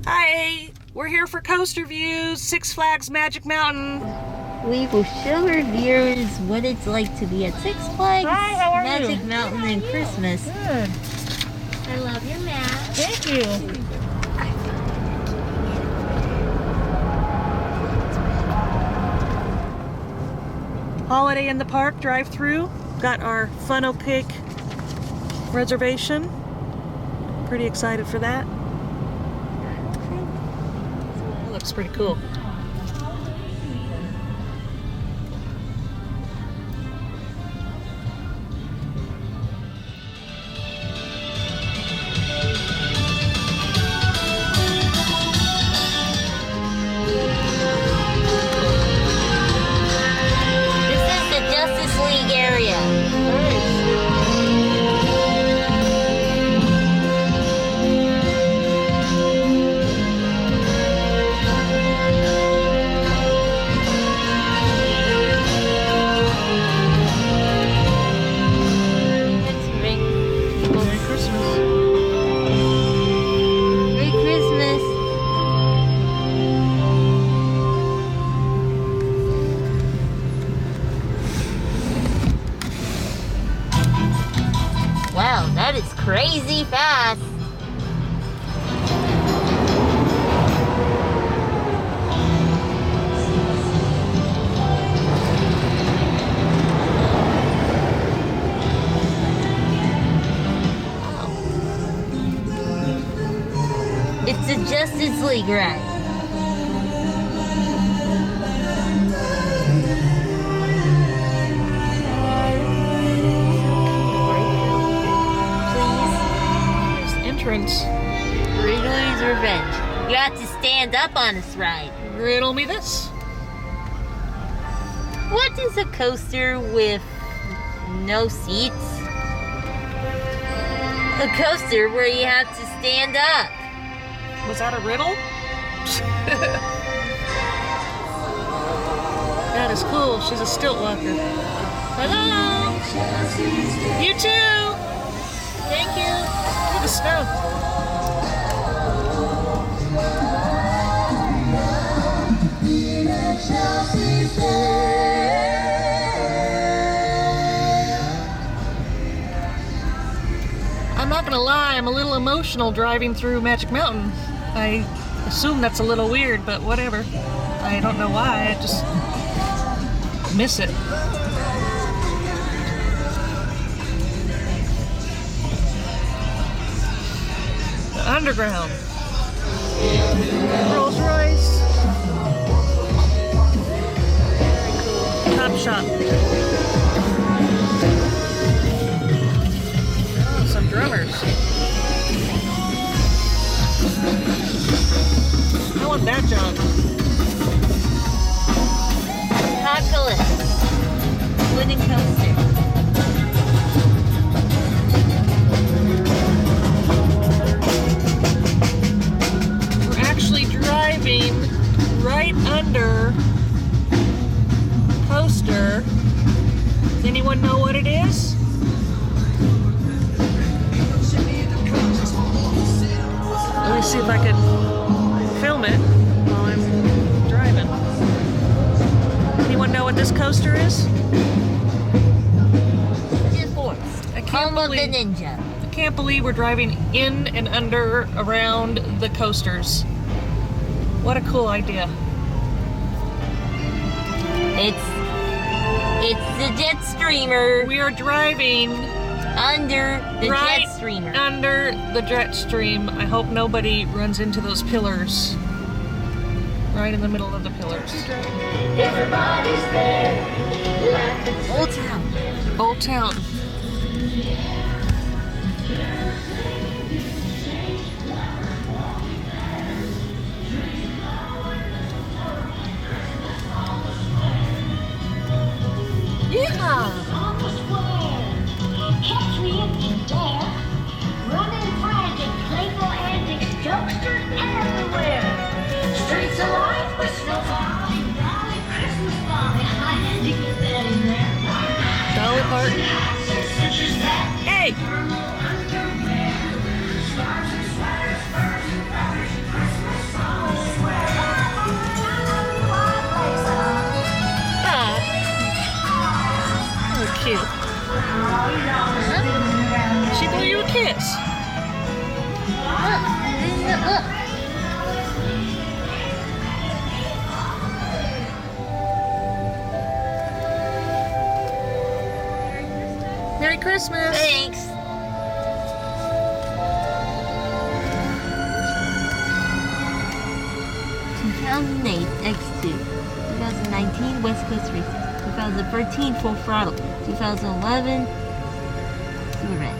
Hi, we're here for Coaster Views, Six Flags Magic Mountain. We will show our viewers what it's like to be at Six Flags Magic Mountain in Christmas. Good. I love your mat. Thank you. Holiday in the Park drive-through. Got our funnel cake reservation. Pretty excited for that. That looks pretty cool. Wow, that is crazy fast. Wow. It's a Justice League ride. Wrigley's Revenge. You have to stand up on this ride. Riddle me this. What is a coaster with no seats? A coaster where you have to stand up. Was that a riddle? That is cool. She's a stilt walker. Hello. You too. Thank you. Look at the snow. I'm not gonna lie, I'm a little emotional driving through Magic Mountain. I assume that's a little weird, but whatever. I don't know why, I just miss it. The underground. Rolls Royce. Top shop. Oh, some drummers. I want that job. Apocalypse. Wooden coaster. We're actually driving right under coaster. Does anyone know what it is? Let me see if I can film it while I'm driving. Anyone know what this coaster is? Home of the Ninja. I can't believe we're driving in and under around the coasters. What a cool idea. It's the jet streamer. We are driving under the jet streamer. Under the jet stream. I hope nobody runs into those pillars. Right in the middle of the pillars. Everybody's there. Old Town. Old Town. Yeah. On the square. Catch me if you dare. Running frantic, playful antics, jokesters everywhere. Streets alive with snowfall, Dolly Christmas folly. I had to get that in there. Dolly Parton. Hey! Christmas. Thanks. X2, 2019 West Coast Races, 2013 Full Throttle, 2011 Super Red.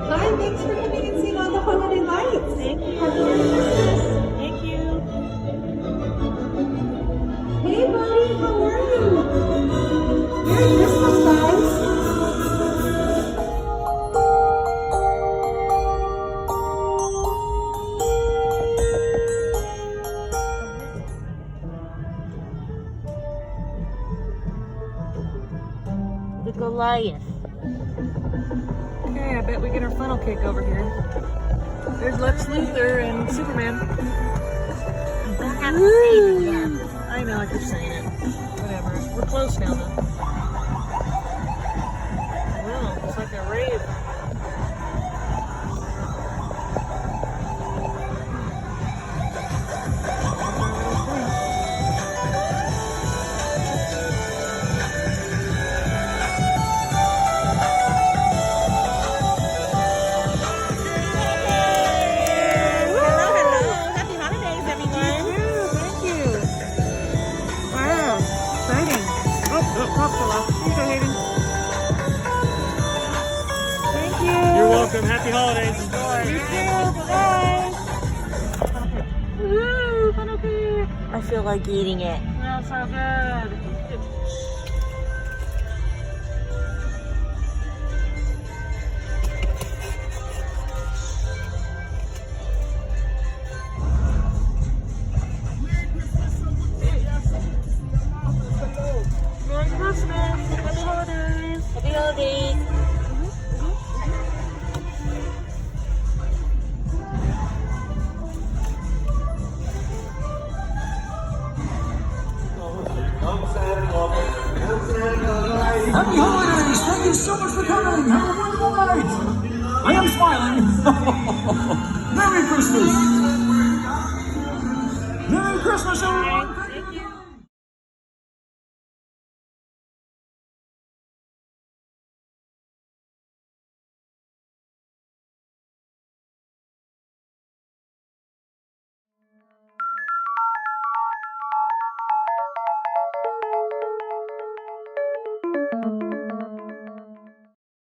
Hi, thanks for coming and seeing all the holiday lights. Thank you. Happy Christmas. Thank you. Hey, buddy, how are you? Merry Christmas, guys. The Goliath. Okay, I bet we get our funnel cake over here. There's Lex Luthor and Superman. You don't have to say it yet. I know, I keep saying it. Whatever. We're close now, though. Well, it's like a rave. You're welcome. Happy holidays. Woo, funnel cake. I feel like eating it. Smells so good. Merry Christmas. Happy holidays. Happy holidays. Happy holidays! Thank you so much for coming! Have a wonderful night! I am smiling! Merry Christmas! Merry Christmas, everyone!